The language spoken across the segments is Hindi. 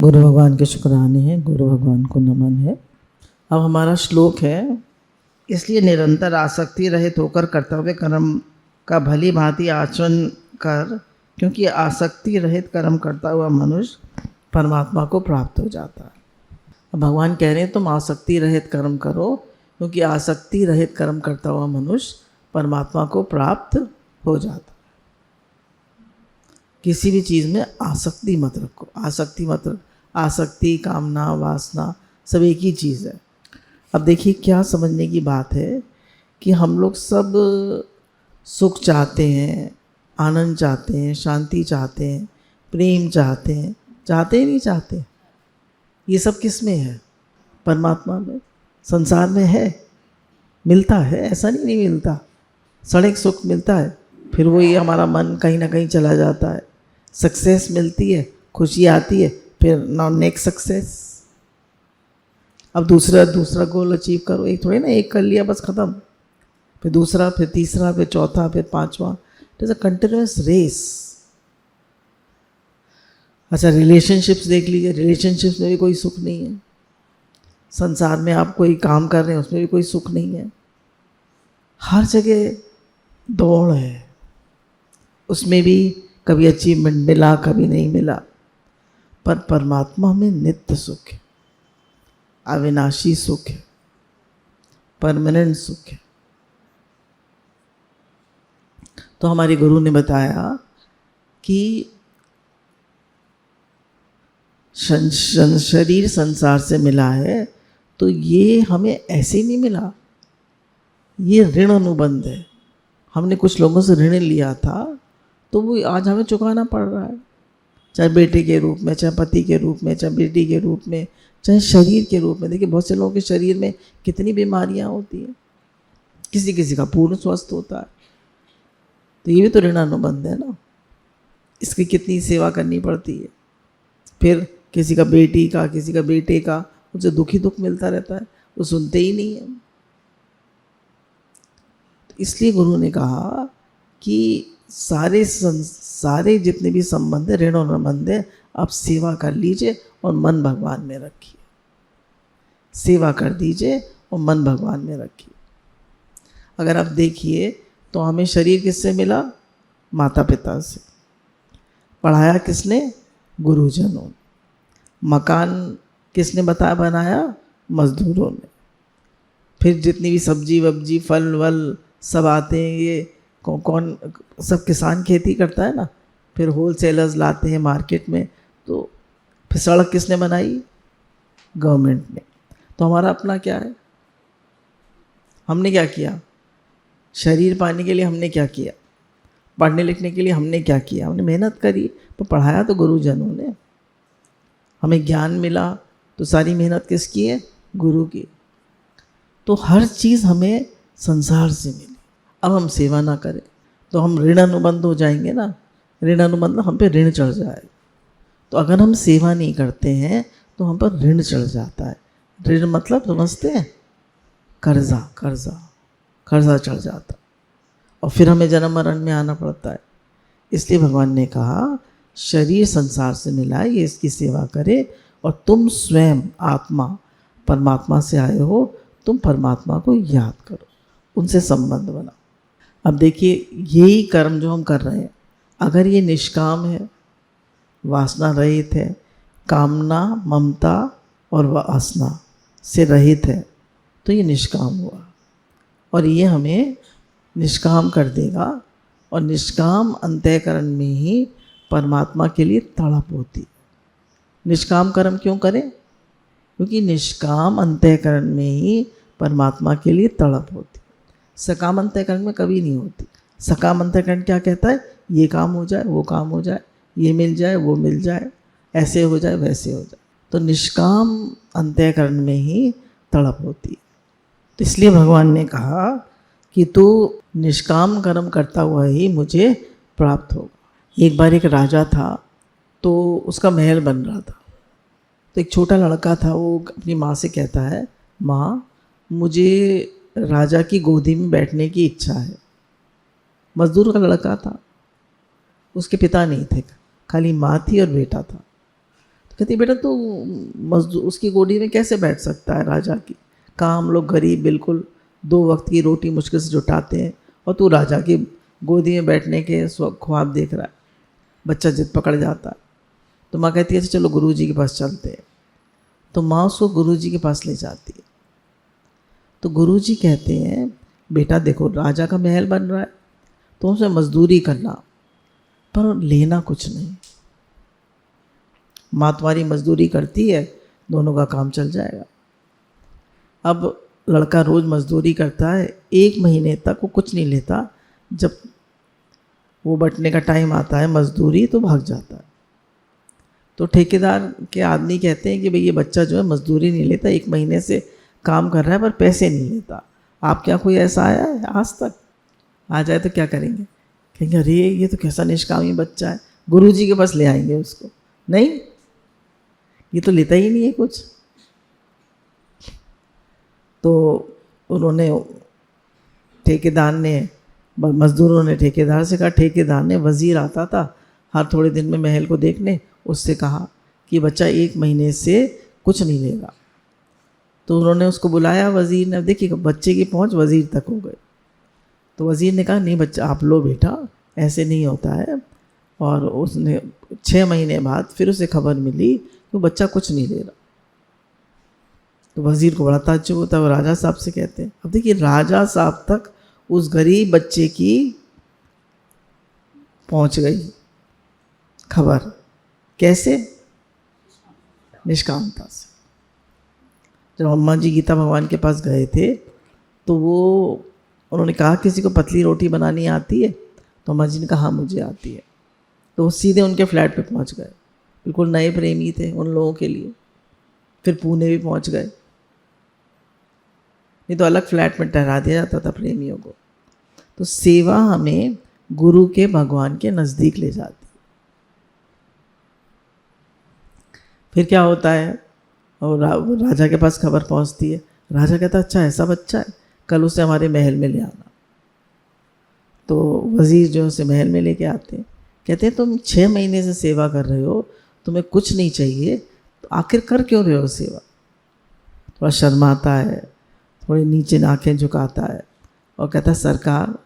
गुरु भगवान के शुक्राने हैं, गुरु भगवान को नमन है। अब हमारा श्लोक है, इसलिए निरंतर आसक्ति रहित होकर कर्तव्य कर्म का भली भांति आचरण कर, क्योंकि आसक्ति रहित कर्म करता हुआ मनुष्य परमात्मा को प्राप्त हो जाता है। अब भगवान कह रहे हैं तुम आसक्ति रहित कर्म करो, क्योंकि आसक्ति रहित कर्म करता हुआ मनुष्य परमात्मा को प्राप्त हो जाता है। किसी भी चीज़ में आसक्ति मत रखो। आसक्ति मत रखो। आसक्ति, कामना, वासना सब एक ही चीज़ है। अब देखिए क्या समझने की बात है कि हम लोग सब सुख चाहते हैं, आनंद चाहते हैं, शांति चाहते हैं, प्रेम चाहते हैं, चाहते ही नहीं चाहते। ये सब किस में है? परमात्मा में, संसार में है। मिलता है, ऐसा नहीं मिलता। क्षणिक सुख मिलता है, फिर वही हमारा मन कहीं ना कहीं चला जाता है। सक्सेस मिलती है, खुशी आती है, फिर नेक्स्ट सक्सेस। अब दूसरा गोल अचीव करो। एक थोड़ी ना एक कर लिया बस ख़त्म, फिर दूसरा, फिर तीसरा, फिर चौथा, फिर पांचवा। It is a continuous race. अच्छा, रिलेशनशिप्स देख लीजिए। रिलेशनशिप्स में भी कोई सुख नहीं है। संसार में आप कोई काम कर रहे हैं, उसमें भी कोई सुख नहीं है। हर जगह दौड़ है, उसमें भी कभी अचीवमेंट मिला, कभी नहीं मिला। पर परमात्मा में नित्य सुख है, अविनाशी सुख है, परमानेंट सुख है। तो हमारे गुरु ने बताया कि शरीर संसार से मिला है, तो ये हमें ऐसे नहीं मिला, ये ऋण अनुबंध है। हमने कुछ लोगों से ऋण लिया था, तो वो आज हमें चुकाना पड़ रहा है, चाहे बेटे के रूप में, चाहे पति के रूप में, चाहे बेटी के रूप में, चाहे शरीर के रूप में। देखिए बहुत से लोगों के शरीर में कितनी बीमारियां होती हैं, किसी किसी का पूर्ण स्वस्थ होता है। तो ये भी तो ऋण अनुबंध है ना, इसकी कितनी सेवा करनी पड़ती है। फिर किसी का बेटी का, किसी का बेटे का, उसे दुखी दुख मिलता रहता है, वो सुनते ही नहीं है। तो इसलिए गुरु ने कहा कि सारे जितने भी संबंध है, ऋण अनुबंध है, आप सेवा कर लीजिए और मन भगवान में रखिए। सेवा कर दीजिए और मन भगवान में रखिए। अगर आप देखिए तो हमें शरीर किससे मिला? माता पिता से। पढ़ाया किसने? गुरुजनों ने। मकान किसने बनाया? मजदूरों ने। फिर जितनी भी सब्जी वब्जी, फल वल सब आते हैं, ये कौन सब किसान खेती करता है ना। फिर होलसेलर्स लाते हैं मार्केट में। तो फिर सड़क किसने बनाई? गवर्नमेंट ने। तो हमारा अपना क्या है? हमने क्या किया? शरीर पाने के लिए हमने क्या किया? पढ़ने लिखने के लिए हमने क्या किया? हमने मेहनत करी, तो पढ़ाया तो गुरुजनों ने। हमें ज्ञान मिला, तो सारी मेहनत किसकी है? गुरु की। तो हर चीज़ हमें संसार से मिली। अब हम सेवा ना करें तो हम ऋण अनुबंध हो जाएंगे ना। ऋण अनुबंध, हम पे ऋण चढ़ जाए। तो अगर हम सेवा नहीं करते हैं तो हम पर ऋण चढ़ जाता है। ऋण मतलब समझते हैं? कर्जा, कर्जा, कर्जा चढ़ जाता, और फिर हमें जन्म मरण में आना पड़ता है। इसलिए भगवान ने कहा शरीर संसार से मिला है, ये इसकी सेवा करे, और तुम स्वयं आत्मा परमात्मा से आए हो, तुम परमात्मा को याद करो, उनसे संबंध बनाओ। अब देखिए यही कर्म जो हम कर रहे हैं, अगर ये निष्काम है, वासना रहित है, कामना, ममता और वासना से रहित है, तो ये निष्काम हुआ, और ये हमें निष्काम कर देगा। और निष्काम अंतःकरण में ही परमात्मा के लिए तड़प होती। निष्काम कर्म क्यों करें? क्योंकि निष्काम अंतःकरण में ही परमात्मा के लिए तड़प होती। सकाम अंतःकरण में कभी नहीं होती। सकाम अंतःकरण क्या कहता है? ये काम हो जाए, वो काम हो जाए, ये मिल जाए, वो मिल जाए, ऐसे हो जाए, वैसे हो जाए। तो निष्काम अंतःकरण में ही तड़प होती। तो इसलिए भगवान ने कहा कि तू निष्काम कर्म करता हुआ ही मुझे प्राप्त होगा। एक बार एक राजा था, तो उसका महल बन रहा था। तो एक छोटा लड़का था, वो अपनी माँ से कहता है, माँ मुझे राजा की गोदी में बैठने की इच्छा है। मजदूर का लड़का था, उसके पिता नहीं थे, खाली माँ थी और बेटा था। तो कहती बेटा तू मजदूर उसकी गोदी में कैसे बैठ सकता है राजा की, कहाँ हम लोग गरीब बिल्कुल 2 वक्त की रोटी मुश्किल से जुटाते हैं और तू राजा की गोदी में बैठने के ख्वाब देख रहा है। बच्चा जिद पकड़ जाता है। तो माँ कहती है चलो गुरुजी के पास चलते हैं। तो माँ उसको गुरुजी के पास ले जाती है। तो गुरुजी कहते हैं बेटा देखो राजा का महल बन रहा है तो उसमें मजदूरी करना पर लेना कुछ नहीं। माँ तुम्हारी मजदूरी करती है, दोनों का काम चल जाएगा। अब लड़का रोज़ मजदूरी करता है, 1 महीने तक वो कुछ नहीं लेता। जब वो बंटने का टाइम आता है मजदूरी तो भाग जाता है। तो ठेकेदार के आदमी कहते हैं कि भाई ये बच्चा जो है मजदूरी नहीं लेता, 1 महीने से काम कर रहा है पर पैसे नहीं लेता। आप क्या कोई ऐसा आया है आज तक? आ जाए तो क्या करेंगे? कहेंगे अरे ये तो कैसा निष्कामी बच्चा है, गुरुजी के पास ले आएंगे उसको। नहीं, ये तो लेता ही नहीं है कुछ। तो उन्होंने ठेकेदार ने मजदूरों ने ठेकेदार से कहा, ठेकेदार ने वज़ीर आता था हर थोड़े दिन में महल को देखने, उससे कहा कि बच्चा 1 महीने से कुछ नहीं लेगा। तो उन्होंने उसको बुलाया, वज़ीर ने देखिए बच्चे की पहुंच वज़ीर तक हो गई। तो वज़ीर ने कहा नहीं बच्चा आप लो बेटा, ऐसे नहीं होता है। और उसने 6 महीने बाद फिर उसे खबर मिली कि बच्चा कुछ नहीं ले रहा। तो वज़ीर को बड़ा ताज्जुब होता है। वो राजा साहब से कहते हैं, अब देखिए राजा साहब तक उस गरीब बच्चे की पहुंच गई खबर। कैसे? निष्कामता से। जब अम्मा जी गीता भगवान के पास गए थे तो उन्होंने कहा किसी को पतली रोटी बनानी आती है? तो अम्मा जी ने कहा हाँ मुझे आती है। तो वो सीधे उनके फ्लैट पे पहुंच गए। बिल्कुल नए प्रेमी थे उन लोगों के लिए। फिर पुणे भी पहुंच गए, नहीं तो अलग फ्लैट में ठहरा दिया जाता था प्रेमियों को। तो सेवा हमें गुरु के भगवान के नज़दीक ले जाती। फिर क्या होता है, और राजा के पास खबर पहुंचती है। राजा कहता अच्छा ऐसा बच्चा है, कल उसे हमारे महल में ले आना। तो वज़ीर जो उसे महल में लेके आते हैं। कहते हैं तुम 6 महीने से सेवा कर रहे हो, तुम्हें कुछ नहीं चाहिए, तो आखिर कर क्यों रहे हो सेवा? थोड़ा शर्माता है, थोड़ी नीचे आंखें झुकाता है और कहता है सरकार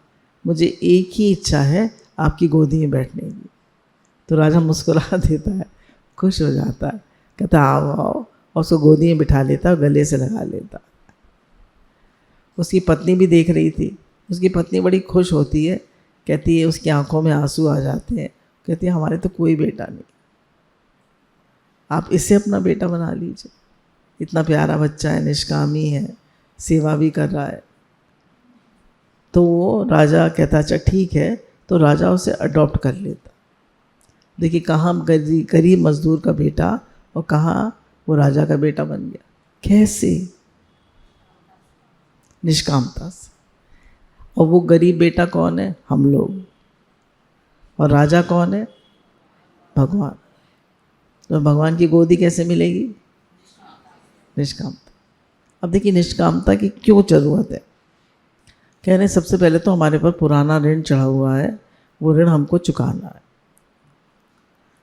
मुझे एक ही इच्छा है आपकी गोदी में बैठने की। तो राजा मुस्कुरा देता है, खुश हो जाता है, कहता आओ आओ, और उसको गोदी में बिठा लेता और गले से लगा लेता। उसकी पत्नी भी देख रही थी। उसकी पत्नी बड़ी खुश होती है, कहती है उसकी आंखों में आंसू आ जाते हैं। कहती है हमारे तो कोई बेटा नहीं, आप इसे अपना बेटा बना लीजिए। इतना प्यारा बच्चा है, निष्कामी है, सेवा भी कर रहा है। तो वो राजा कहता अच्छा ठीक है। तो राजा उसे अडॉप्ट कर लेता। देखिए कहाँ गरीब मजदूर का बेटा और कहाँ वो राजा का बेटा बन गया। कैसे? निष्कामता से। और वो गरीब बेटा कौन है? हम लोग। और राजा कौन है? भगवान। तो भगवान की गोदी कैसे मिलेगी? निष्कामता। अब देखिए निष्कामता की क्यों जरूरत है। कह रहे हैं सबसे पहले तो हमारे पर पुराना ऋण चढ़ा हुआ है, वो ऋण हमको चुकाना है।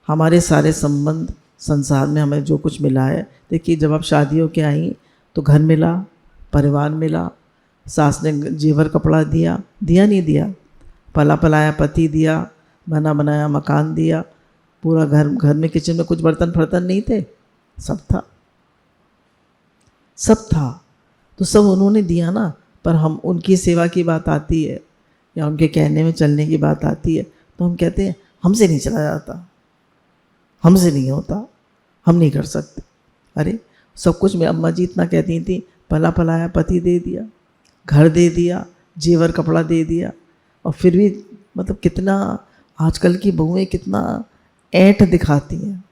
हमारे सारे संबंध संसार में हमें जो कुछ मिला है, देखिए जब आप शादियों के आई तो घर मिला, परिवार मिला, सास ने जेवर कपड़ा दिया, दिया नहीं दिया, पला पलाया पति दिया, बना बनाया मकान दिया, पूरा घर में किचन में कुछ बर्तन फर्तन नहीं थे, सब था, सब था। तो सब उन्होंने दिया ना। पर हम उनकी सेवा की बात आती है या उनके कहने में चलने की बात आती है तो हम कहते हैं हमसे नहीं चला जाता, हमसे नहीं होता, हम नहीं कर सकते। अरे सब कुछ मेरी अम्मा जी इतना कहती थी, पला पलाया पति दे दिया, घर दे दिया, जेवर कपड़ा दे दिया, और फिर भी मतलब कितना आजकल की बहुएं कितना ऐंठ दिखाती हैं।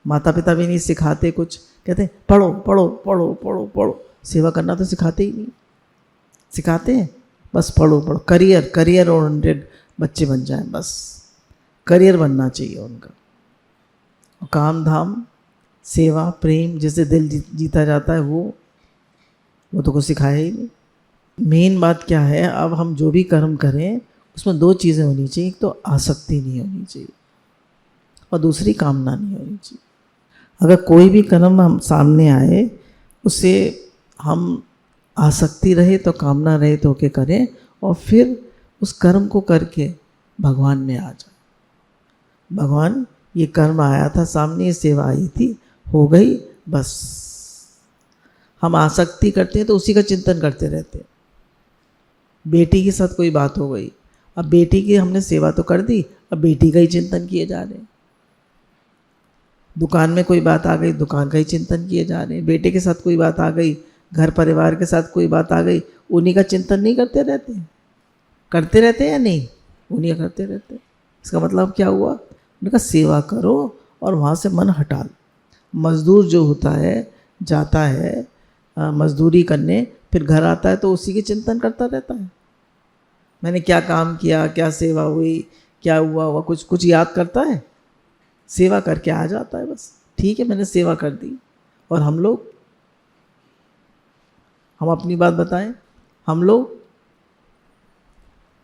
माता पिता भी नहीं सिखाते कुछ, कहते हैं पढ़ो पढ़ो पढ़ो पढ़ो पढ़ो। सेवा करना तो सिखाते ही नहीं। सिखाते हैं बस पढ़ो पढ़ो, करियर ओरिएंटेड बच्चे बन जाएं, बस करियर बनना चाहिए उनका। और काम धाम सेवा प्रेम जिससे दिल जीता जाता है वो तो कुछ सिखाया ही नहीं। मेन बात क्या है, अब हम जो भी कर्म करें उसमें 2 चीज़ें होनी चाहिए। एक तो आसक्ति नहीं होनी चाहिए और दूसरी कामना नहीं होनी चाहिए। अगर कोई भी कर्म हम सामने आए उसे हम आसक्ति रहे तो कामना रहे तो होके करें और फिर उस कर्म को करके भगवान में आ जाए। भगवान ये कर्म आया था सामने, ये सेवा आई थी, हो गई, बस। हम आसक्ति करते हैं तो उसी का चिंतन करते रहते हैं। बेटी के साथ कोई बात हो गई, अब बेटी की हमने सेवा तो कर दी, अब बेटी का ही चिंतन किए जा रहे हैं। दुकान में कोई बात आ गई, दुकान का ही चिंतन किए जा रहे हैं। बेटे के साथ कोई बात आ गई, घर परिवार के साथ कोई बात आ गई, उन्हीं का चिंतन नहीं करते रहते? करते रहते हैं या नहीं? उन्हीं का करते रहते हैं। इसका मतलब क्या हुआ? उनका सेवा करो और वहाँ से मन हटा लो। मजदूर जो होता है, जाता है मजदूरी करने, फिर घर आता है तो उसी के चिंतन करता रहता है। मैंने क्या काम किया, क्या सेवा हुई, क्या हुआ कुछ कुछ याद करता है? सेवा करके आ जाता है बस। ठीक है, मैंने सेवा कर दी। और हम लोग, हम अपनी बात बताएं, हम लोग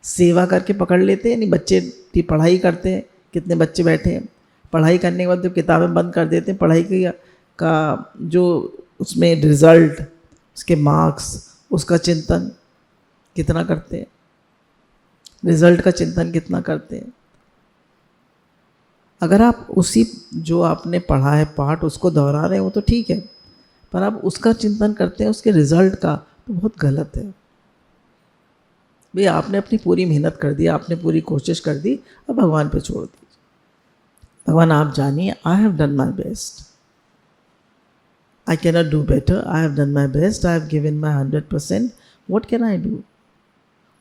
सेवा करके पकड़ लेते हैं नहीं? बच्चे की पढ़ाई करते हैं, कितने बच्चे बैठे हैं, पढ़ाई करने के बाद जब किताबें बंद कर देते हैं, पढ़ाई का जो उसमें रिज़ल्ट, उसके मार्क्स, उसका चिंतन कितना करते हैं? रिज़ल्ट का चिंतन कितना करते हैं? अगर आप उसी जो आपने पढ़ा है पाठ उसको दोहरा रहे हो तो ठीक है, पर आप उसका चिंतन करते हैं उसके रिज़ल्ट का, तो बहुत गलत है। भाई आपने अपनी पूरी मेहनत कर दी, आपने पूरी कोशिश कर दी, अब भगवान पे छोड़ दीजिए। भगवान आप जानिए, I have done my best, I can not do better, I have done my best, I have given my 100%, what can I do?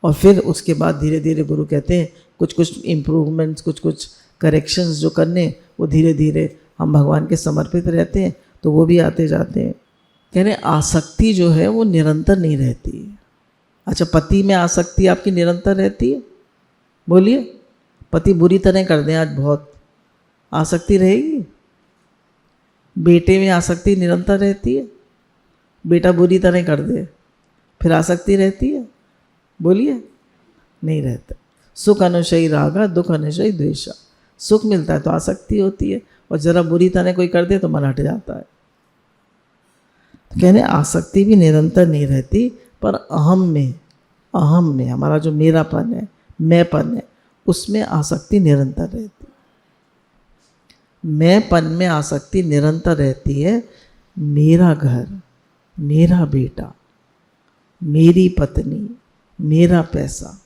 और फिर उसके बाद धीरे धीरे गुरु कहते हैं कुछ कुछ इम्प्रूवमेंट्स, कुछ कुछ करेक्शंस जो करने, वो धीरे धीरे हम भगवान के समर्पित रहते हैं तो वो भी आते जाते हैं। कह रहे आसक्ति जो है वो निरंतर नहीं रहती है। अच्छा, पति में आसक्ति आपकी निरंतर रहती है? बोलिए, पति बुरी तरह कर दें आज बहुत, आसक्ति रहेगी? बेटे में आसक्ति निरंतर रहती है? बेटा बुरी तरह कर दे फिर आसक्ति रहती है? बोलिए, नहीं रहता। सुख अनुशयी रागा, दुख अनुशयी द्वेषा। सुख मिलता है तो आसक्ति होती है, और जरा बुरी तरह कोई कर दे तो मन हट जाता है। तो कहने आसक्ति भी निरंतर नहीं रहती, पर अहम में हमारा जो मेरापन है, मैंपन है, उसमें आसक्ति निरंतर रहती है। मैंपन में आसक्ति निरंतर रहती है। मेरा घर, मेरा बेटा, मेरी पत्नी, मेरा पैसा,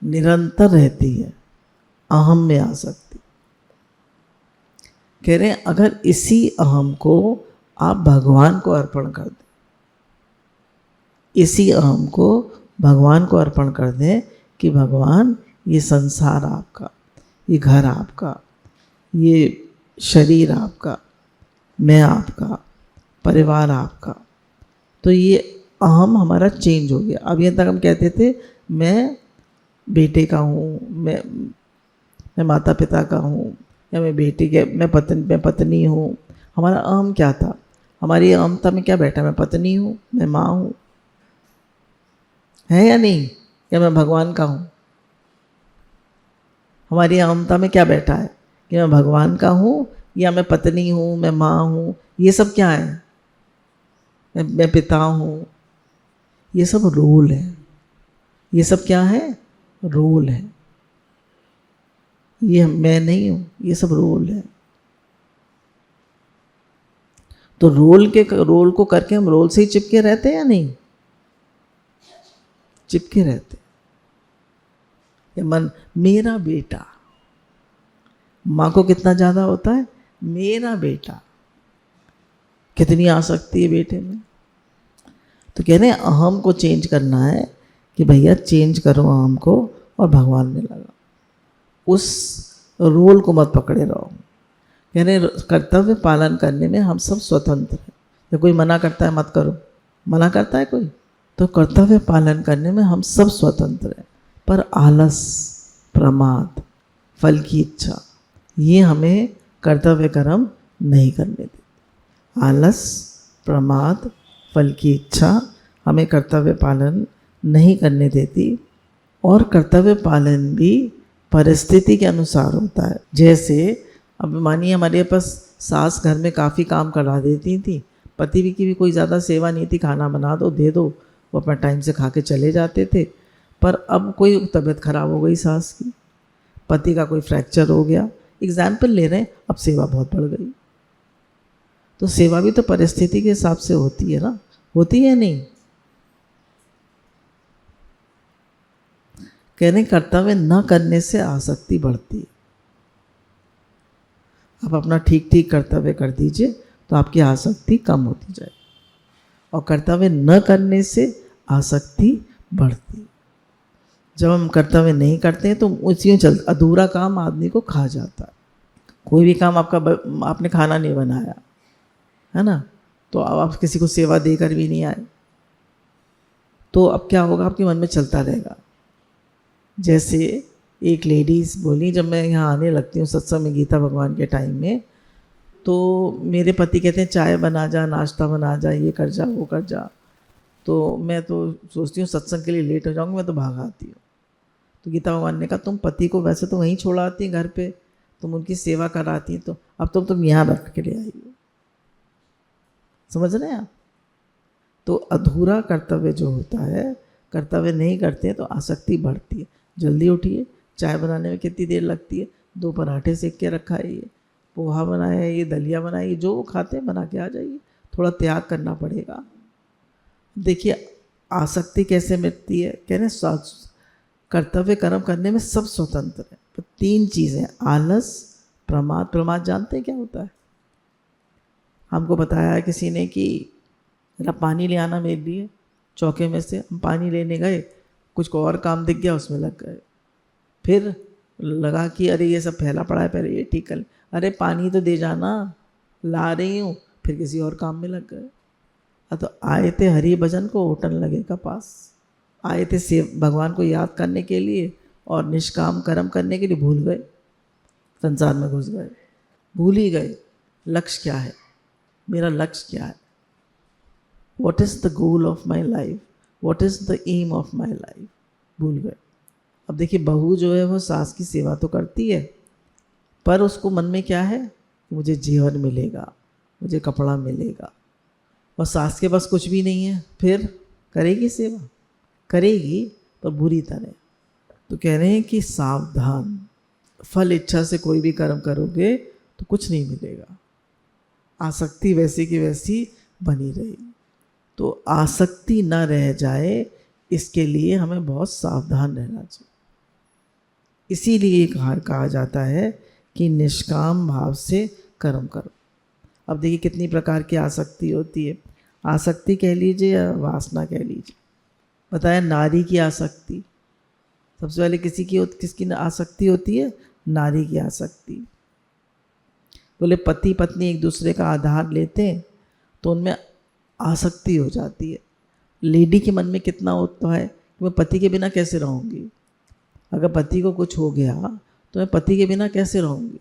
निरंतर रहती है अहम में आसक्ति। कह रहे हैं अगर इसी अहम को आप भगवान को अर्पण कर दें, इसी अहम को भगवान को अर्पण कर दें कि भगवान ये संसार आपका, ये घर आपका, ये शरीर आपका, मैं आपका, परिवार आपका, तो ये अहम हमारा चेंज हो गया। अब यहाँ तक हम कहते थे मैं बेटे का हूँ, मैं माता पिता का हूँ, या मैं बेटी के, मैं पत्नी हूँ। हमारा अहम क्या था? हमारी अहमता में क्या बैठा? मैं पत्नी हूँ, मैं माँ हूँ, है या नहीं? या मैं भगवान का हूँ? हमारी अहमता में क्या बैठा है कि मैं भगवान का हूँ, या मैं पत्नी हूँ, मैं माँ हूँ? ये सब क्या है? मैं पिता हूँ। ये सब रोल है। ये सब क्या है? रोल है। ये मैं नहीं हूँ, ये सब रोल है। तो रोल को करके हम रोल से ही चिपके रहते हैं या नहीं? चिपके रहते। ये मन, मेरा बेटा, माँ को कितना ज़्यादा होता है? मेरा बेटा, कितनी आसक्ति है बेटे में। तो कह रहे हैं अहम को चेंज करना है कि भैया चेंज करो अहम को और भगवान में लगाओ। उस रोल को मत पकड़े रहो। कह रहे कर्तव्य पालन करने में हम सब स्वतंत्र हैं। या कोई मना करता है मत करो, मना करता है कोई? तो कर्तव्य पालन करने में हम सब स्वतंत्र हैं, पर आलस, प्रमाद, फल की इच्छा, ये हमें कर्तव्य कर्म नहीं करने देते। आलस, प्रमाद, फल की इच्छा हमें कर्तव्य पालन नहीं करने देती। और कर्तव्य पालन भी परिस्थिति के अनुसार होता है। जैसे अब मानिए हमारे पास सास घर में काफ़ी काम करा देती थी, पति भी की भी कोई ज़्यादा सेवा नहीं थी, खाना बना दो दे दो, वो अपना टाइम से खा के चले जाते थे। पर अब कोई तबीयत खराब हो गई सास की, पति का कोई फ्रैक्चर हो गया, एग्जाम्पल ले रहे हैं, अब सेवा बहुत बढ़ गई। तो सेवा भी तो परिस्थिति के हिसाब से होती है ना, होती है नहीं? कहने कर्तव्य न करने से आसक्ति बढ़ती है। आप अपना ठीक ठीक कर्तव्य कर दीजिए तो आपकी आसक्ति कम होती जाए, और कर्तव्य न करने से आसक्ति बढ़ती है। जब हम कर्तव्य नहीं करते हैं तो उसी में चल अधूरा काम आदमी को खा जाता है। कोई भी काम आपने खाना नहीं बनाया है ना, तो अब आप किसी को सेवा देकर भी नहीं आए, तो अब क्या होगा, आपके मन में चलता रहेगा। जैसे एक लेडीज़ बोली, जब मैं यहाँ आने लगती हूँ सत्संग में गीता भगवान के टाइम में, तो मेरे पति कहते हैं चाय बना जा, नाश्ता बना जा, ये कर जा, वो कर जा। तो मैं तो सोचती हूँ सत्संग के लिए लेट हो जाऊँगी, मैं तो भाग आती हूँ। तो गीता भगवान ने कहा तुम पति को वैसे तो वहीं छोड़ आती घर पे, तुम उनकी सेवा कराती, तो अब तुम यहाँ रख के ले आई हो। समझ रहे हैं आप? तो अधूरा कर्तव्य जो होता है, कर्तव्य नहीं करते हैं तो आसक्ति बढ़ती है। जल्दी उठिए, चाय बनाने में कितनी देर लगती है, 2 पराठे सेक के रखा है, ये पोहा बनाया है, ये दलिया बनाया है, जो वो खाते हैं बना के आ जाइए। थोड़ा त्याग करना पड़ेगा। देखिए आसक्ति कैसे मिटती है, कह रहे कर्तव्य कर्म करने में सब स्वतंत्र है, तो 3 चीज़ें, आलस, प्रमाद। प्रमाद जानते हैं क्या होता है? हमको बताया है किसी ने कि जरा पानी ले आना मेरे लिए, चौके में से हम पानी लेने गए, कुछ को और काम दिख गया उसमें लग गए, फिर लगा कि अरे ये सब फैला पड़ा है, पहले ये ठीक कर, अरे पानी तो दे जाना, ला रही हूँ, फिर किसी और काम में लग गए। तो आए थे हरि भजन को होटल लगे का पास, आए थे सेव भगवान को याद करने के लिए और निष्काम कर्म करने के लिए भूल गए, संसार में घुस गए, भूल ही गए लक्ष्य क्या है, मेरा लक्ष्य क्या है, what is the goal of my life, what is the aim of my life, भूल गए। अब देखिए बहू जो है वो सास की सेवा तो करती है, पर उसको मन में क्या है, मुझे जीवन मिलेगा, मुझे कपड़ा मिलेगा, और सास के पास कुछ भी नहीं है, फिर करेगी सेवा, करेगी पर बुरी तरह। तो कह रहे हैं कि सावधान, फल इच्छा से कोई भी कर्म करोगे तो कुछ नहीं मिलेगा, आसक्ति वैसी की वैसी बनी रहेगी। तो आसक्ति न रह जाए इसके लिए हमें बहुत सावधान रहना चाहिए। इसीलिए कहा जाता है कि निष्काम भाव से कर्म करो। अब देखिए कितनी प्रकार की आसक्ति होती है, आसक्ति कह लीजिए या वासना कह लीजिए। बताया नारी की आसक्ति, सबसे पहले किसकी आसक्ति होती है, नारी की आसक्ति। बोले पति पत्नी एक दूसरे का आधार लेते हैं तो उनमें आसक्ति हो जाती है। लेडी के मन में कितना होता है कि मैं पति के बिना कैसे रहूँगी, अगर पति को कुछ हो गया तो मैं पति के बिना कैसे रहूँगी।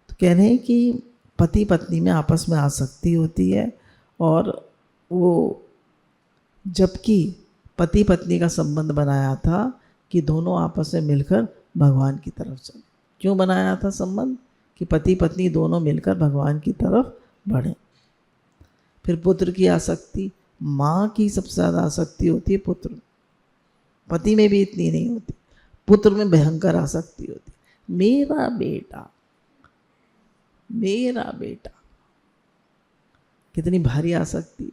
तो कह रहे हैं कि पति पत्नी में आपस में आसक्ति होती है, और वो जबकि पति पत्नी का संबंध बनाया था कि दोनों आपस में मिलकर भगवान की तरफ चले। क्यों बनाया था संबंध, कि पति पत्नी दोनों मिलकर भगवान की तरफ बढ़े। फिर पुत्र की आसक्ति, माँ की सबसे ज़्यादा आसक्ति होती है पुत्र, पति में भी इतनी नहीं होती, पुत्र में भयंकर आसक्ति होती, मेरा बेटा मेरा बेटा, कितनी भारी आसक्ति।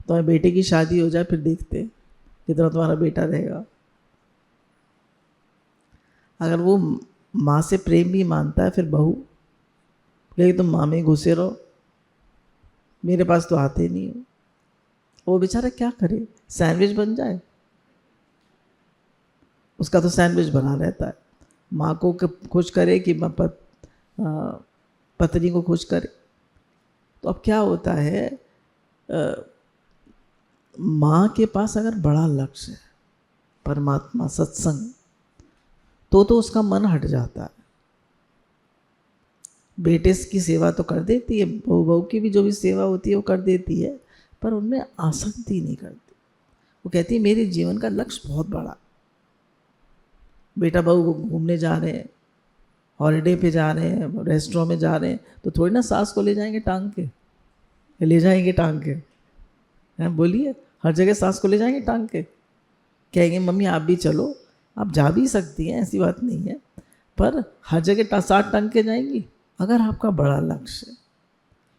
तो बेटे की शादी हो जाए फिर देखते कितना तुम्हारा बेटा रहेगा। अगर वो माँ से प्रेम भी मानता है, फिर बहू कहेगी तुम माँ में घुसे रहो, मेरे पास तो आते नहीं हो। वो बेचारा क्या करे, सैंडविच बन जाए, उसका तो सैंडविच बना रहता है, माँ को खुश करे कि पत्नी को खुश करे। तो अब क्या होता है, माँ के पास अगर बड़ा लक्ष्य है, परमात्मा सत्संग, तो उसका मन हट जाता है। बेटे की सेवा तो कर देती है, बहू की भी जो भी सेवा होती है वो कर देती है, पर उनमें आसक्ति नहीं करती। वो कहती है मेरे जीवन का लक्ष्य बहुत बड़ा, बेटा बहू घूमने जा रहे हैं, हॉलीडे पे जा रहे हैं, रेस्टोरेंट में जा रहे हैं, तो थोड़ी ना सास को ले जाएंगे टांग के, ले जाएंगे टांग के, हैं बोलिए, हर जगह सास को ले जाएंगे टांग के, कहेंगे मम्मी आप भी चलो, आप जा भी सकती हैं, ऐसी बात नहीं है, पर हर जगह साथ टांग के जाएंगी? अगर आपका बड़ा लक्ष्य है,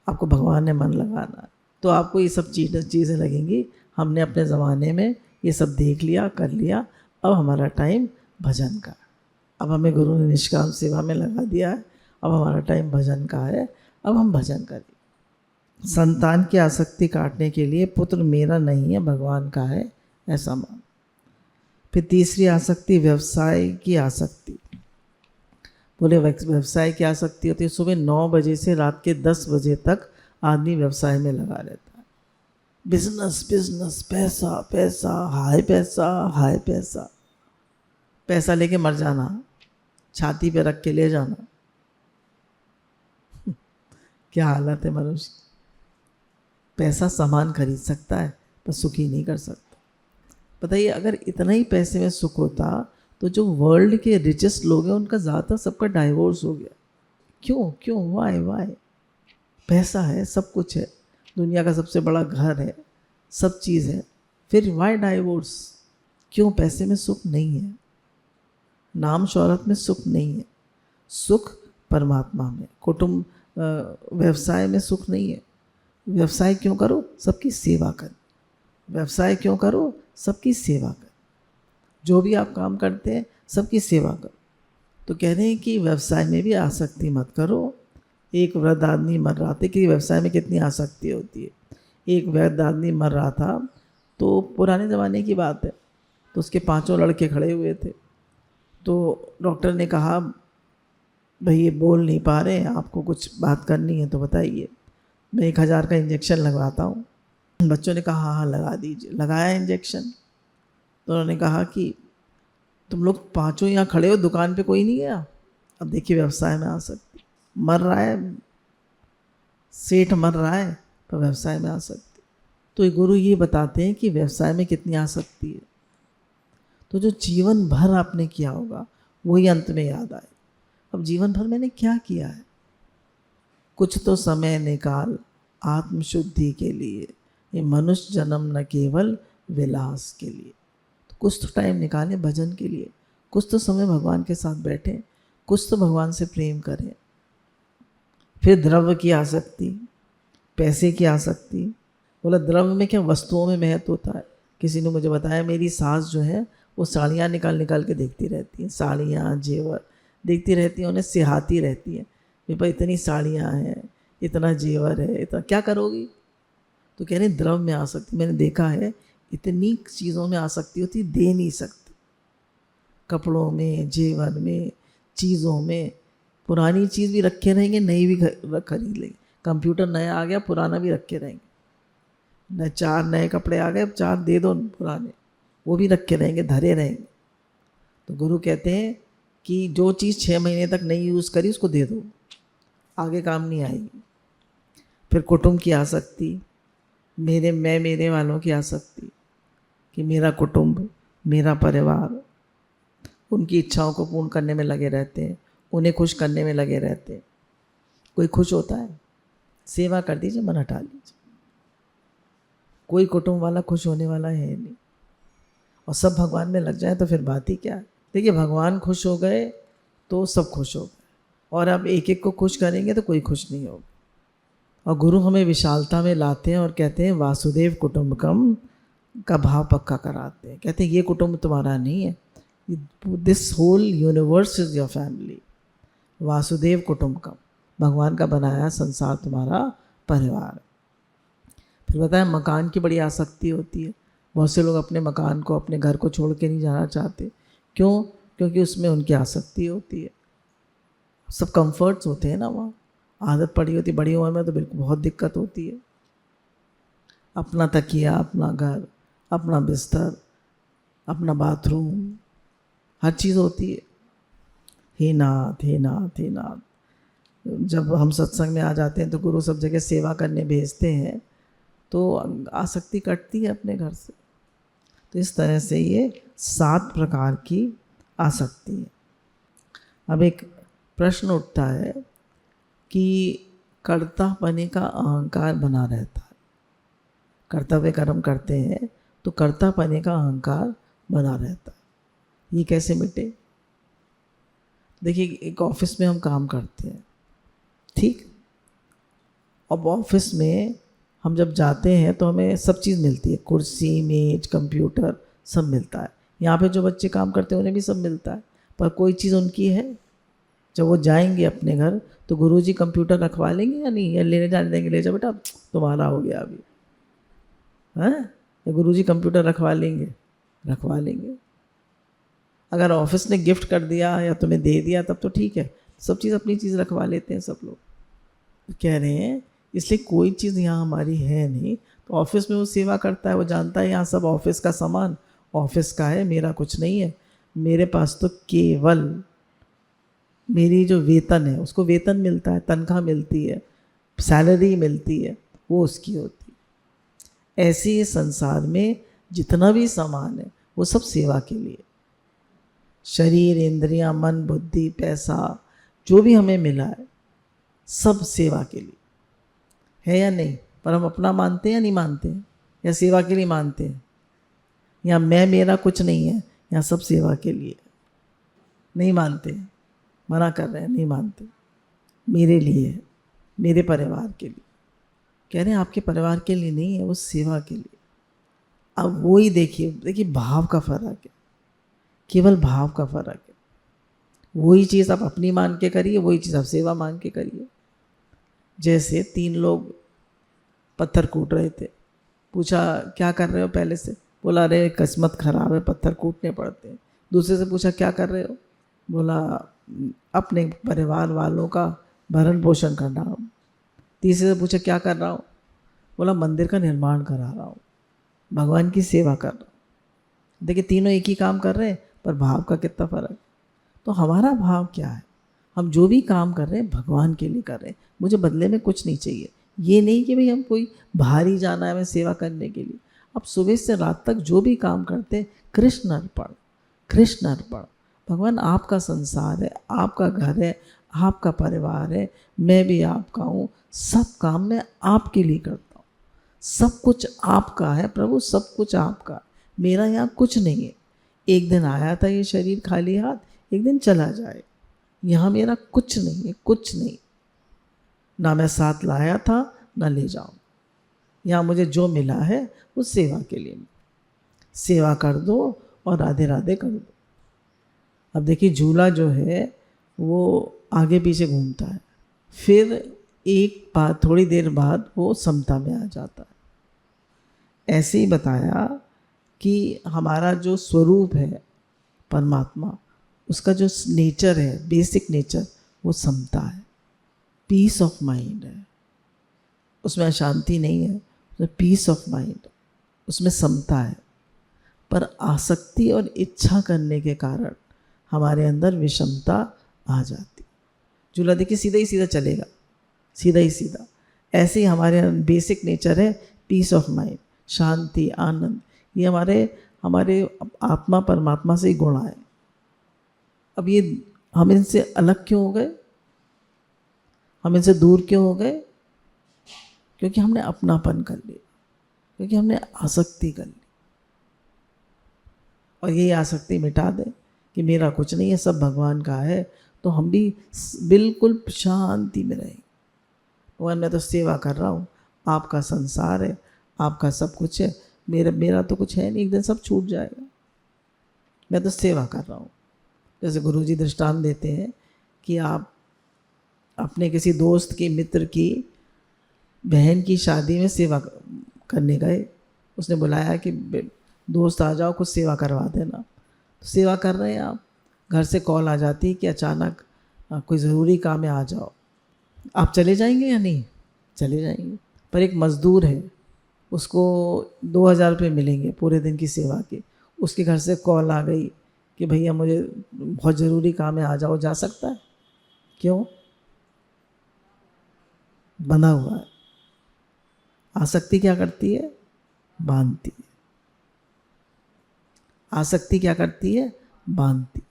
आपको भगवान ने मन लगाना है, तो आपको ये सब चीज़ें लगेंगी हमने अपने ज़माने में ये सब देख लिया, कर लिया, अब हमारा टाइम भजन का, अब हमें गुरु ने निष्काम सेवा में लगा दिया है, अब हमारा टाइम भजन का है, अब हम भजन करें। संतान की आसक्ति काटने के लिए पुत्र मेरा नहीं है भगवान का है ऐसा मान। फिर तीसरी आसक्ति व्यवसाय की आसक्ति। बोले व्यवसाय की आसक्ति होती है सुबह 9 बजे से रात के 10 बजे तक आदमी व्यवसाय में लगा रहता है। बिजनेस बिजनेस, पैसा पैसा, हाय पैसा हाय पैसा, पैसा लेके मर जाना, छाती पे रख के ले जाना। क्या हालत है मनुष्य। पैसा सामान खरीद सकता है पर सुखी नहीं कर सकता। बताइए अगर इतना ही पैसे में सुख होता तो जो वर्ल्ड के रिचेस्ट लोग हैं उनका ज़्यादातर सबका डाइवोर्स हो गया। क्यों क्यों, वाई? पैसा है, सब कुछ है, दुनिया का सबसे बड़ा घर है, सब चीज़ है, फिर वाई डाइवोर्स? क्यों? पैसे में सुख नहीं है, नाम शौहरत में सुख नहीं है, सुख परमात्मा में। कुटुंब व्यवसाय में सुख नहीं है। व्यवसाय क्यों करो? सबकी सेवा कर। व्यवसाय क्यों करो? सबकी सेवा कर। जो भी आप काम करते हैं सबकी सेवा करो। तो कह रहे हैं कि व्यवसाय में भी आसक्ति मत करो। एक वृद्ध आदमी मर रहा था, कि व्यवसाय में कितनी आसक्ति होती है। एक वृद्ध आदमी मर रहा था, तो पुराने ज़माने की बात है, तो उसके 5 लड़के खड़े हुए थे। तो डॉक्टर ने कहा भाई ये बोल नहीं पा रहे, आपको कुछ बात करनी है तो बताइए, मैं 1000 का इंजेक्शन लगवाता हूँ। बच्चों ने कहा हाँ लगा दीजिए। लगाया इंजेक्शन, तो उन्होंने कहा कि तुम लोग 5 यहाँ खड़े हो, दुकान पे कोई नहीं गया? अब देखिए व्यवसाय में आ सकती, मर रहा है सेठ, मर रहा है, पर व्यवसाय में आ सकती। तो ये गुरु ये बताते हैं कि व्यवसाय में कितनी आ सकती है। तो जो जीवन भर आपने किया होगा वही अंत में याद आए। अब जीवन भर मैंने क्या किया है? कुछ तो समय निकाल आत्मशुद्धि के लिए, ये मनुष्य जन्म न केवल विलास के लिए। तो कुछ तो टाइम निकालें भजन के लिए, कुछ तो समय भगवान के साथ बैठें, कुछ तो भगवान से प्रेम करें। फिर द्रव्य की आसक्ति, पैसे की आसक्ति। बोला द्रव्य में क्या, वस्तुओं में महत्व होता है। किसी ने मुझे बताया मेरी सास जो है वो साड़ियाँ निकाल निकाल के देखती रहती हैं, साड़ियाँ जेवर देखती रहती हैं, उन्हें सिहाती रहती हैं, मेरे पास इतनी साड़ियाँ हैं, इतना जेवर है, इतना क्या करोगी? तो कह रहे द्रव्य में आसक्ति। मैंने देखा है इतनी चीज़ों में आसक्ति होती, दे नहीं सकती। कपड़ों में, जेवर में, चीज़ों में। पुरानी चीज़ भी रखे रहेंगे, नई भी खरीद लेंगे। कंप्यूटर नया आ गया, पुराना भी रखे रहेंगे। न 4 नए कपड़े आ गए, अब 4 दे दो पुराने, वो भी रखे रहेंगे, धरे रहेंगे। तो गुरु कहते हैं कि जो चीज़ 6 महीने तक नहीं यूज़ करी उसको दे दो, आगे काम नहीं आएगी। फिर कुटुंब की आसक्ति, मेरे वालों की आसक्ति, कि मेरा कुटुंब, मेरा परिवार, उनकी इच्छाओं को पूर्ण करने में लगे रहते हैं, उन्हें खुश करने में लगे रहते हैं। कोई खुश होता है? सेवा कर दीजिए, मन हटा लीजिए। कोई कुटुंब वाला खुश होने वाला है नहीं। और सब भगवान में लग जाए तो फिर बात ही क्या है। देखिए भगवान खुश हो गए तो सब खुश हो गए, और अब एक एक को खुश करेंगे तो कोई खुश नहीं होगा। और गुरु हमें विशालता में लाते हैं और कहते हैं वासुदेव कुटुंबकम का भाव पक्का कराते हैं। कहते हैं ये कुटुंब तुम्हारा नहीं है, this whole universe is your family. वासुदेव कुटुंबकम, भगवान का बनाया संसार तुम्हारा परिवार। फिर बताया मकान की बड़ी आसक्ति होती है। बहुत से लोग अपने मकान को, अपने घर को छोड़ के नहीं जाना चाहते। क्यों? क्योंकि उसमें उनकी आसक्ति होती है। सब कंफर्ट्स होते हैं ना, वहाँ आदत पड़ी होती। बड़ी उम्र में तो बिल्कुल बहुत दिक्कत होती है। अपना तकिया, अपना घर, अपना बिस्तर, अपना बाथरूम, हर चीज़ होती है। हे नाथ हे नाथ हे नाथ। जब हम सत्संग में आ जाते हैं तो गुरु सब जगह सेवा करने भेजते हैं, तो आसक्ति कटती है अपने घर से। तो इस तरह से ये 7 प्रकार की आसक्ति है। अब एक प्रश्न उठता है कि कर्ता पने का अहंकार बना रहता है। कर्तव्य कर्म करते हैं तो कर्ता पने का अहंकार बना रहता है। ये कैसे मिटे? देखिए, एक ऑफिस में हम काम करते हैं, ठीक। अब ऑफिस में हम जब जाते हैं तो हमें सब चीज़ मिलती है, कुर्सी, मेज, कंप्यूटर, सब मिलता है। यहाँ पे जो बच्चे काम करते हैं उन्हें भी सब मिलता है, पर कोई चीज़ उनकी है? जब वो जाएंगे अपने घर तो गुरुजी कंप्यूटर रखवा लेंगे या नहीं, या लेने जाने देंगे, ले जाओ बेटा तुम्हारा हो गया अभी, हैं? या गुरुजी कंप्यूटर रखवा लेंगे? रखवा लेंगे। अगर ऑफिस ने गिफ्ट कर दिया या तुम्हें दे दिया तब तो ठीक है, सब चीज़ अपनी चीज़ रखवा लेते हैं सब लोग। कह रहे हैं इसलिए कोई चीज़ यहाँ हमारी है नहीं, तो ऑफिस में वो सेवा करता है, वो जानता है यहाँ सब ऑफिस का सामान ऑफिस का है, मेरा कुछ नहीं है। मेरे पास तो केवल मेरी जो वेतन है, उसको वेतन मिलता है, तनख्वाह मिलती है, सैलरी मिलती है, वो उसकी होती है। ऐसे ही संसार में जितना भी सामान है वो सब सेवा के लिए। शरीर, इंद्रियां, मन, बुद्धि, पैसा, जो भी हमें मिला है सब सेवा के लिए है या नहीं? पर हम अपना मानते हैं या नहीं मानते हैं? या सेवा के लिए मानते हैं? या मैं मेरा कुछ नहीं है, यहाँ सब सेवा के लिए? नहीं मानते, मना कर रहे हैं, नहीं मानते। मेरे लिए है, मेरे परिवार के लिए। कह रहे हैं आपके परिवार के लिए नहीं है, वो सेवा के लिए। अब वो ही देखिए भाव का फर्क है, केवल भाव का फर्क है। वही चीज़ आप अपनी मान के करिए, वही चीज़ आप सेवा मान के करिए। जैसे 3 लोग पत्थर कूट रहे थे, पूछा क्या कर रहे हो पहले से? बोला अरे किस्मत खराब है, पत्थर कूटने पड़ते हैं। दूसरे से पूछा क्या कर रहे हो? बोला अपने परिवार वालों का भरण पोषण करना। तीसरे से पूछा क्या कर रहा हूँ? बोला मंदिर का निर्माण करा रहा हूँ, भगवान की सेवा कर रहा हूँ। देखिए तीनों एक ही काम कर रहे हैं, पर भाव का कितना फर्क। तो हमारा भाव क्या है? हम जो भी काम कर रहे हैं भगवान के लिए कर रहे हैं, मुझे बदले में कुछ नहीं चाहिए। ये नहीं कि भाई हम कोई बाहरी जाना है हमें सेवा करने के लिए। अब सुबह से रात तक जो भी काम करते हैं कृष्ण अर्पण, कृष्ण अर्पण। भगवान आपका संसार है, आपका घर है, आपका परिवार है, मैं भी आपका हूँ, सब काम मैं आपके लिए करता हूँ। सब कुछ आपका है प्रभु, सब कुछ आपका, मेरा यहाँ कुछ नहीं है। एक दिन आया था ये शरीर खाली हाथ, एक दिन चला जाए, यहाँ मेरा कुछ नहीं है, कुछ नहीं। ना मैं साथ लाया था ना ले जाऊँ, यहाँ मुझे जो मिला है वो सेवा के लिए। सेवा कर दो और राधे राधे कर दो। अब देखिए झूला जो है वो आगे पीछे घूमता है, फिर एक बार थोड़ी देर बाद वो समता में आ जाता है। ऐसे ही बताया कि हमारा जो स्वरूप है परमात्मा, उसका जो नेचर है, बेसिक नेचर, वो समता है, पीस ऑफ माइंड है। उसमें अशांति नहीं है, उसमें पीस ऑफ माइंड, उसमें समता है। पर आसक्ति और इच्छा करने के कारण हमारे अंदर विषमता आ जाती। झूला देखिए सीधा ही सीधा चलेगा, सीधा ही सीधा। ऐसे ही हमारे बेसिक नेचर है पीस ऑफ माइंड, शांति, आनंद। ये हमारे आत्मा परमात्मा से ही गुण है। अब ये हम इनसे अलग क्यों हो गए, हम इनसे दूर क्यों हो गए? क्योंकि हमने अपनापन कर लिया, क्योंकि हमने आसक्ति कर ली। और यही आसक्ति मिटा दे कि मेरा कुछ नहीं है, सब भगवान का है, तो हम भी बिल्कुल शांति में रहेंगे। भगवान मैं तो सेवा कर रहा हूँ, आपका संसार है, आपका सब कुछ है, मेरा तो कुछ है नहीं, एक दिन सब छूट जाएगा, मैं तो सेवा कर रहा हूँ। जैसे गुरुजी दृष्टांत देते हैं कि आप अपने किसी दोस्त की, मित्र की बहन की शादी में सेवा करने गए, उसने बुलाया कि दोस्त आ जाओ कुछ सेवा करवा देना। तो सेवा कर रहे हैं आप, घर से कॉल आ जाती है कि अचानक कोई ज़रूरी काम है आ जाओ, आप चले जाएंगे या नहीं? चले जाएंगे। पर एक मज़दूर है, उसको 2000 रुपये मिलेंगे पूरे दिन की सेवा के, उसके घर से कॉल आ गई कि भैया मुझे बहुत ज़रूरी काम है आ जाओ, जा सकता है? क्यों? बंधा हुआ है। आसक्ति क्या करती है? बांधती है। आसक्ति क्या करती है? बांधती।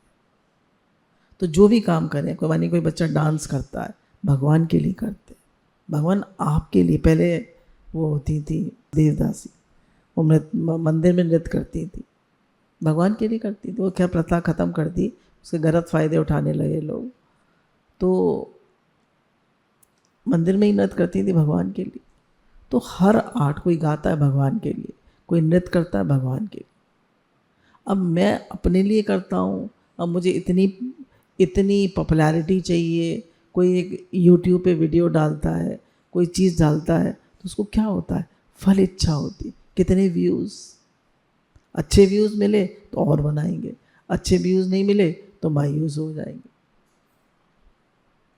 तो जो भी काम करें, कोई मानिए कोई बच्चा डांस करता है, भगवान के लिए करते हैं, भगवान आपके लिए। पहले वो होती थी देवदासी, वो मंदिर में नृत्य करती थी, भगवान के लिए करती थी। वो क्या प्रथा ख़त्म कर दी, उसके गलत फ़ायदे उठाने लगे लोग, तो मंदिर में ही नृत्य करती थी भगवान के लिए। तो हर आर्ट, कोई गाता है भगवान के लिए, कोई नृत्य करता है भगवान के लिए। अब मैं अपने लिए करता हूँ, अब मुझे इतनी पॉपुलैरिटी चाहिए, कोई एक यूट्यूब पे वीडियो डालता है, कोई चीज़ डालता है, तो उसको क्या होता है, फल इच्छा होती, कितने व्यूज़। अच्छे व्यूज़ मिले तो और बनाएंगे, अच्छे व्यूज़ नहीं मिले तो मायूस हो जाएंगे।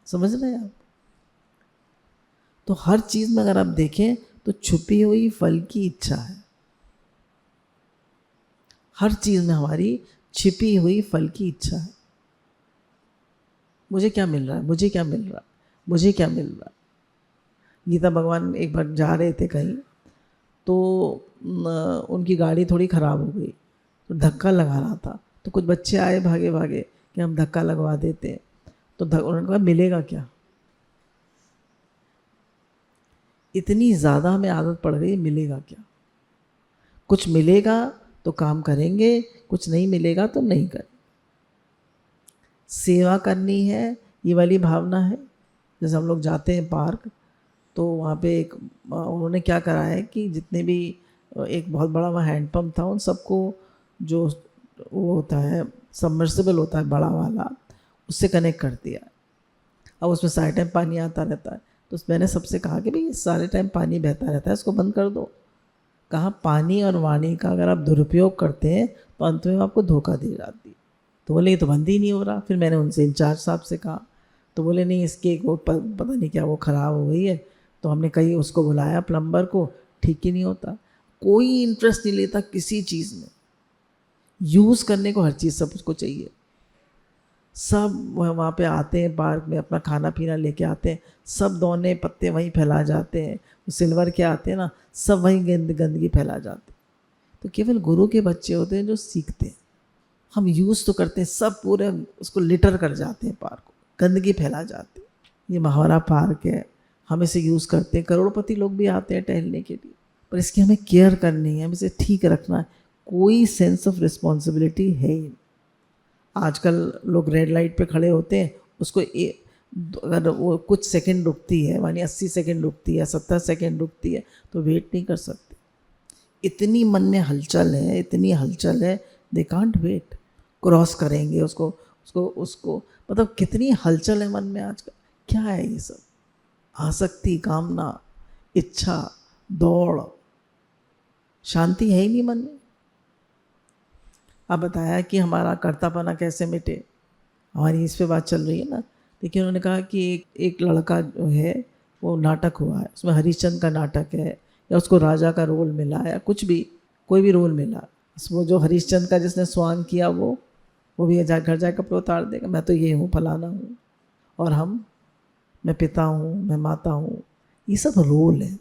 समझ रहे हैं आप? तो हर चीज़ में अगर आप देखें तो छुपी हुई फल की इच्छा है। हर चीज़ में हमारी छिपी हुई फल की इच्छा है। मुझे क्या मिल रहा है, मुझे क्या मिल रहा है, मुझे क्या मिल रहा है। गीता भगवान एक बार जा रहे थे कहीं, तो उनकी गाड़ी थोड़ी ख़राब हो गई, तो धक्का लगा रहा था, तो कुछ बच्चे आए भागे भागे कि हम धक्का लगवा देते हैं। तो उन्होंने कहा मिलेगा क्या। इतनी ज़्यादा हमें आदत पड़ गई, मिलेगा क्या। कुछ मिलेगा तो काम करेंगे, कुछ नहीं मिलेगा तो नहीं करें। सेवा करनी है, ये वाली भावना है। जैसे हम लोग जाते हैं पार्क, तो वहाँ पे एक उन्होंने क्या करा है कि जितने भी, एक बहुत बड़ा वहाँ हैंडपम्प था, उन सबको जो वो होता है सबमर्सिबल होता है बड़ा वाला, उससे कनेक्ट कर दिया। अब उसमें सारे टाइम पानी आता रहता है। तो मैंने सबसे कहा कि भाई सारे टाइम पानी बहता रहता है, इसको बंद कर दो। कहा पानी और वाणी का अगर आप दुरुपयोग करते हैं तो अंत में आपको धोखा दी जाती है। तो बोले ये तो बंद ही नहीं हो रहा। फिर मैंने उनसे इंचार्ज साहब से कहा, तो बोले नहीं इसकी एक वो पता नहीं क्या वो ख़राब हो गई है, तो हमने कहीं उसको बुलाया प्लम्बर को, ठीक ही नहीं होता। कोई इंटरेस्ट नहीं लेता किसी चीज़ में, यूज़ करने को हर चीज़ सब उसको चाहिए। सब वहाँ पे आते हैं पार्क में, अपना खाना पीना लेके आते हैं, सब दोने पत्ते वहीं फैला जाते हैं, सिल्वर के आते हैं ना, सब वहीं गंदगी फैला जाते हैं। तो केवल गुरु के बच्चे होते हैं जो सीखते हैं। हम यूज़ तो करते हैं, सब पूरे उसको लिटर कर जाते हैं, पार्क को गंदगी फैला जाती है। ये महावरा पार्क है, हम इसे यूज़ करते हैं, करोड़पति लोग भी आते हैं टहलने के लिए, पर इसकी हमें केयर करनी है, हमें इसे ठीक रखना है। कोई सेंस ऑफ रिस्पॉन्सिबिलिटी है ही नहीं। आजकल लोग रेड लाइट पे खड़े होते हैं, उसको अगर वो कुछ सेकंड रुकती है, मानिए 80 सेकंड रुकती है, 70 सेकंड रुकती है, तो वेट नहीं कर सकते। इतनी मन में हलचल है, इतनी हलचल है, दे कांट वेट। क्रॉस करेंगे उसको उसको उसको मतलब कितनी हलचल है मन में आजकल। क्या है ये सब? आसक्ति, कामना, इच्छा, दौड़, शांति है ही नहीं मन में। अब बताया कि हमारा कर्तापना कैसे मिटे, हमारी इस पे बात चल रही है ना। देखिए उन्होंने कहा कि एक लड़का जो है वो नाटक हुआ है, उसमें हरिश्चंद्र का नाटक है, या उसको राजा का रोल मिला, या कुछ भी कोई भी रोल मिला, वो जो हरिश्चंद्र का जिसने स्वांग किया वो भी घर जाकर कपड़े उतार देगा, मैं तो ये हूँ, फलाना हूँ, और मैं पिता हूँ, मैं माता हूँ। ये सब रोल है,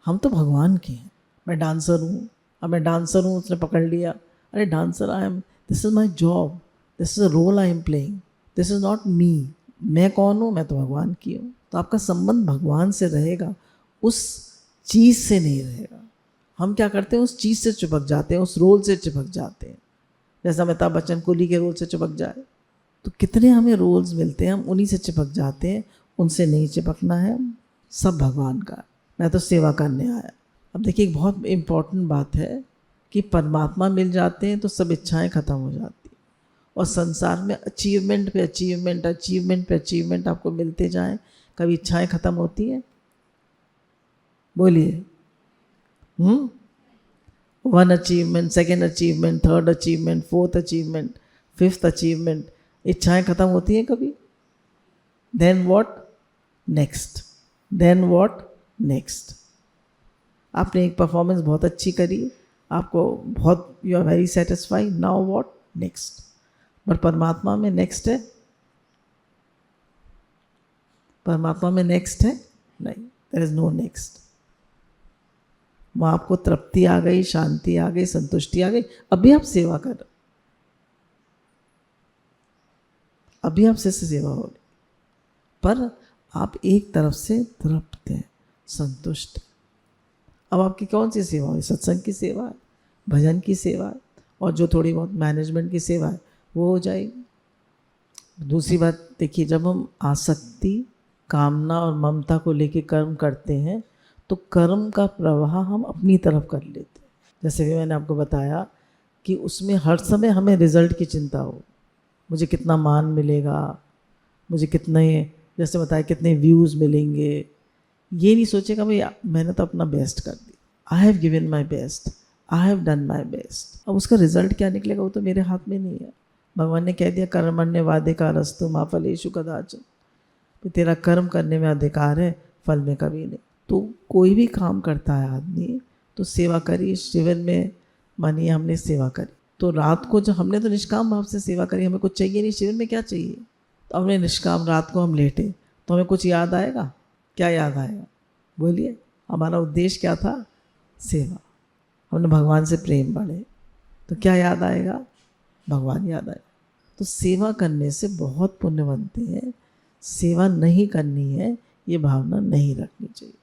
हम तो भगवान के हैं। मैं डांसर हूँ, अब मैं डांसर हूँ, उसने पकड़ लिया, अरे dancer I am, this is my job, this is a role I am playing, this is not me. मैं कौन हूँ? मैं तो भगवान की हूँ। तो आपका संबंध भगवान से रहेगा, उस चीज़ से नहीं रहेगा। हम क्या करते हैं, उस चीज़ से चिपक जाते हैं, उस रोल से चिपक जाते हैं। जैसा अमिताभ बच्चन कुली के रोल से चिपक जाए, तो कितने हमें रोल्स मिलते हैं, हम उन्हीं से चिपक जाते हैं। उनसे नहीं चिपकना है, सब भगवान का। मैं तो सेवा करने आया। अब देखिए एक बहुत इम्पोर्टेंट बात है कि परमात्मा मिल जाते हैं तो सब इच्छाएं खत्म हो जाती हैं, और संसार में अचीवमेंट पे अचीवमेंट, अचीवमेंट पे अचीवमेंट आपको मिलते जाएं, कभी इच्छाएं खत्म होती हैं? बोलिए। 1 achievement, 2nd achievement, 3rd achievement, 4th achievement, 5th achievement, इच्छाएं खत्म होती हैं कभी? Then what next, then what next. आपने एक परफॉर्मेंस बहुत अच्छी करी, आपको बहुत, you are very satisfied, now what next. पर परमात्मा में नेक्स्ट है? परमात्मा में नेक्स्ट है? नहीं, देयर इज नो नेक्स्ट। वहाँ आपको तृप्ति आ गई, शांति आ गई, संतुष्टि आ गई, अभी आप सेवा कर रहे। अभी आपसे सेवा हो रही, पर आप एक तरफ से तृप्त हैं, संतुष्ट हैं। अब आपकी कौन सी सेवा है? सत्संग की सेवा है, भजन की सेवा है, और जो थोड़ी बहुत मैनेजमेंट की सेवा है वो हो जाएगी। दूसरी बात देखिए, जब हम आसक्ति, कामना और ममता को लेके कर्म करते हैं तो कर्म का प्रवाह हम अपनी तरफ कर लेते हैं। जैसे भी मैंने आपको बताया कि उसमें हर समय हमें रिजल्ट की चिंता हो, मुझे कितना मान मिलेगा, मुझे कितने, जैसे बताया कितने व्यूज़ मिलेंगे। ये नहीं सोचेगा भाई मैंने तो अपना बेस्ट कर दिया, I have given my best, I have done my best. अब उसका रिजल्ट क्या निकलेगा वो तो मेरे हाथ में नहीं है। भगवान ने कह दिया कर्मण्य वाधिकारस्तु मा फलेषु कदाचन, तो तेरा कर्म करने में अधिकार है, फल में कभी नहीं। तो कोई भी काम करता है आदमी तो सेवा करी, शिविर में मानिए हमने सेवा करी, तो रात को जब हमने तो निष्काम भाव से सेवा करी, हमें कुछ चाहिए नहीं, शिविर में क्या चाहिए, तो हमने निष्काम, रात को हम लेटे तो हमें कुछ याद आएगा? क्या याद आएगा? बोलिए, हमारा उद्देश्य क्या था? सेवा। हमने भगवान से प्रेम बढ़े तो क्या याद आएगा? भगवान याद आएगा। तो सेवा करने से बहुत पुण्य बनते हैं, सेवा नहीं करनी है ये भावना नहीं रखनी चाहिए।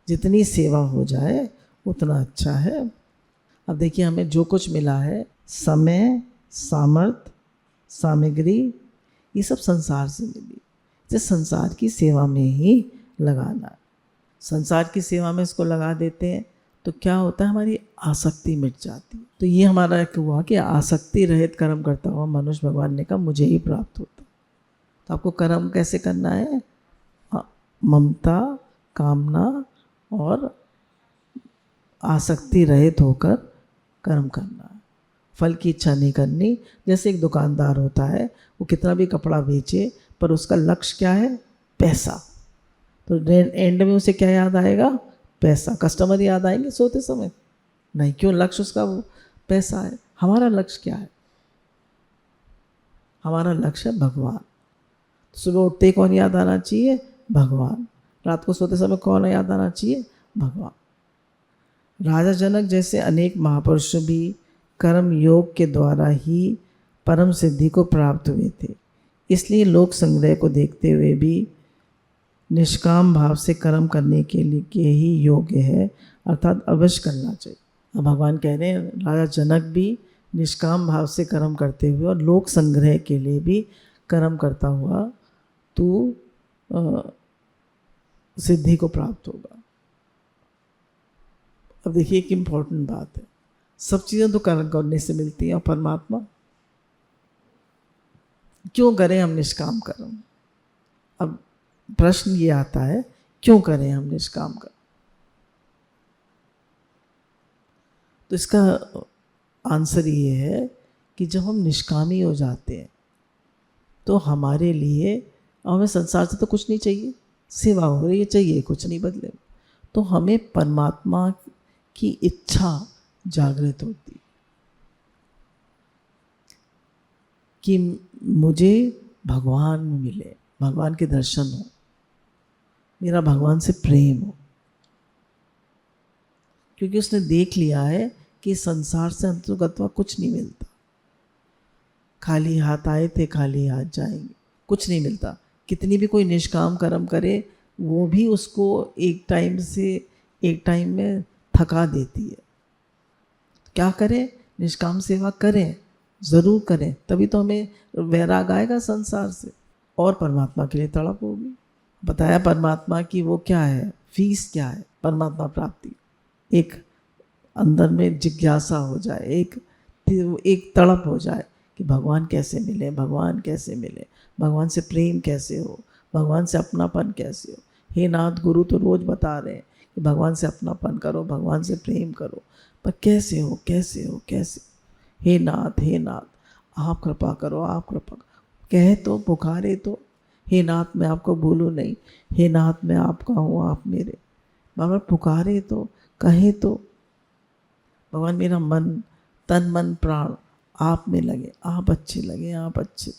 जितनी सेवा हो जाए उतना अच्छा है। अब देखिए हमें जो कुछ मिला है, समय, सामर्थ्य, सामग्री, ये सब संसार से मिली, इसे संसार की सेवा में ही लगाना है। संसार की सेवा में इसको लगा देते हैं तो क्या होता है, हमारी आसक्ति मिट जाती है। तो ये हमारा एक हुआ कि आसक्ति रहित कर्म करता हुआ मनुष्य, भगवान ने कहा मुझे ही प्राप्त होता। तो आपको कर्म कैसे करना है? ममता, कामना और आसक्ति रहित होकर कर्म करना है, फल की इच्छा नहीं करनी। जैसे एक दुकानदार होता है, वो कितना भी कपड़ा बेचे पर उसका लक्ष्य क्या है? पैसा। तो एंड में उसे क्या याद आएगा? पैसा। कस्टमर याद आएंगे सोते समय? नहीं। क्यों? लक्ष्य उसका पैसा है। हमारा लक्ष्य क्या है? हमारा लक्ष्य है भगवान। सुबह उठते ही कौन याद आना चाहिए? भगवान। रात को सोते समय कौन याद आना चाहिए? भगवान। राजा जनक जैसे अनेक महापुरुष भी कर्म योग के द्वारा ही परम सिद्धि को प्राप्त हुए थे। इसलिए लोक संग्रह को देखते हुए भी निष्काम भाव से कर्म करने के लिए ही योग्य है, अर्थात अवश्य करना चाहिए। अब भगवान कह रहे हैं राजा जनक भी निष्काम भाव से कर्म करते हुए और लोक संग्रह के लिए भी कर्म करता हुआ तू सिद्धि को प्राप्त होगा। अब देखिए एक इम्पॉर्टेंट बात है, सब चीज़ें तो कर्म करने से मिलती हैं, और परमात्मा क्यों करें हम निष्काम कर्म? अब प्रश्न ये आता है क्यों करें हम निष्काम कर्म? तो इसका आंसर ये है कि जब हम निष्कामी हो जाते हैं तो हमारे लिए, हमें संसार से तो कुछ नहीं चाहिए, सेवा हो रही है, चाहिए कुछ नहीं बदले, तो हमें परमात्मा की इच्छा जागृत होती कि मुझे भगवान मिले, भगवान के दर्शन हो, मेरा भगवान से प्रेम हो। क्योंकि उसने देख लिया है कि संसार से अंतर्गतवा कुछ नहीं मिलता। खाली हाथ आए थे, खाली हाथ जाएंगे, कुछ नहीं मिलता। कितनी भी कोई निष्काम कर्म करे वो भी उसको एक टाइम में थका देती है। क्या करें? निष्काम सेवा करें, ज़रूर करें, तभी तो हमें वैराग आएगा संसार से और परमात्मा के लिए तड़प होगी। बताया परमात्मा की वो क्या है, फीस क्या है परमात्मा प्राप्ति। एक अंदर में जिज्ञासा हो जाए, एक तड़प हो जाए कि भगवान कैसे मिले, भगवान कैसे मिले, भगवान से प्रेम कैसे हो, भगवान से अपनापन कैसे हो। हे नाथ, गुरु तो रोज़ बता रहे हैं कि भगवान से अपनापन करो, भगवान से प्रेम करो, पर कैसे हो, कैसे हो, कैसे? हे नाथ, हे नाथ आप कृपा करो, आप कृपा करो। कहे तो, पुकारे तो, हे नाथ मैं आपको भूलूं नहीं, हे नाथ मैं आपका हूँ, आप मेरे। बाबा पुकारे तो, कहे तो, भगवान मेरा मन, तन मन प्राण आप में लगे, आप अच्छे लगे, आप अच्छे।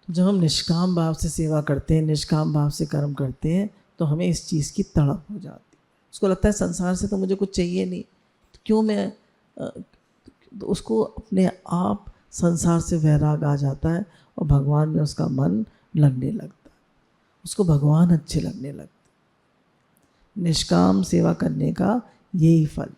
जब हम निष्काम भाव से सेवा करते हैं, निष्काम भाव से कर्म करते हैं, तो हमें इस चीज़ की तड़प हो जाती है। उसको लगता है संसार से तो मुझे कुछ चाहिए नहीं, तो क्यों मैं तो उसको अपने आप संसार से वैराग आ जाता है और भगवान में उसका मन लगने लगता, उसको भगवान अच्छे लगने लगते। निष्काम सेवा करने का यही फल।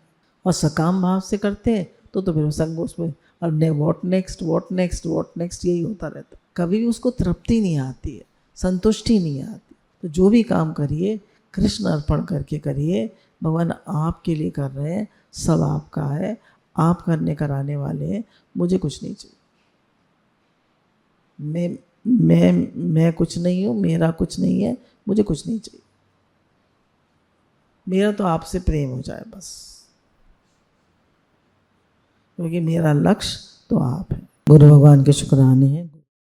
और सकाम भाव से करते हैं तो फिर संग उसमें और what next what next what next यही होता रहता, कभी भी उसको तृप्ति नहीं आती है, संतुष्टि नहीं आती। तो जो भी काम करिए कृष्ण अर्पण करके करिए, भगवान आपके लिए कर रहे हैं, सब आपका है, आप करने कराने वाले हैं, मुझे कुछ नहीं चाहिए, मैं कुछ नहीं हूँ, मेरा कुछ नहीं है, मुझे कुछ नहीं चाहिए, मेरा तो आपसे प्रेम हो जाए बस, क्योंकि मेरा लक्ष्य तो आप है। गुरु भगवान के शुक्राने हैं।